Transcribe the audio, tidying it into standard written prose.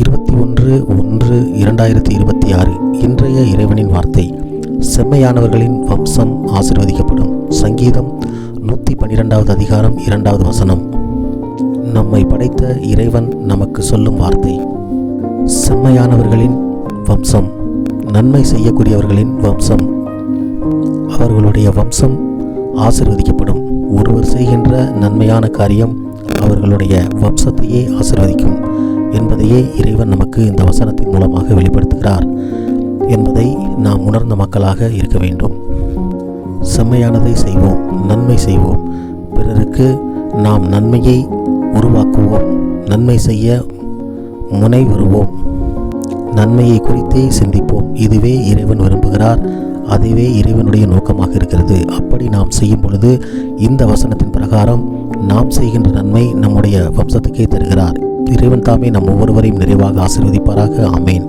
21/1/2026 இன்றைய இறைவனின் வார்த்தை. செம்மையானவர்களின் வம்சம் ஆசீர்வதிக்கப்படும். சங்கீதம் 112வது அதிகாரம் 2வது வசனம். நம்மை படைத்த இறைவன் நமக்கு சொல்லும் வார்த்தை. செம்மையானவர்களின் வம்சம், நன்மை செய்யக்கூடியவர்களின் வம்சம், அவர்களுடைய வம்சம் ஆசீர்வதிக்கப்படும். ஒருவர் செய்கின்ற நன்மையான காரியம் அவர்களுடைய வம்சத்தையே ஆசீர்வதிக்கும் என்பதையே இறைவன் நமக்கு இந்த வசனத்தின் மூலமாக வெளிப்படுத்துகிறார் என்பதை நாம் உணர்ந்த மக்களாக இருக்க வேண்டும். செம்மையானதை செய்வோம், நன்மை செய்வோம், பிறருக்கு நாம் நன்மையை உருவாக்குவோம், நன்மை செய்ய முனைவருவோம், நன்மையை குறித்தே சிந்திப்போம். இதுவே இறைவன் விரும்புகிறார், அதுவே இறைவனுடைய நோக்கமாக இருக்கிறது. அப்படி நாம் செய்யும் பொழுது இந்த வசனத்தின் பிரகாரம் நாம் செய்கின்ற நன்மை நம்முடைய வம்சத்துக்கே தருகிறார். இறைவன் தாமே நம் ஒவ்வொருவரையும் நிறைவாக ஆசீர்வதிப்பாராக. ஆமேன்.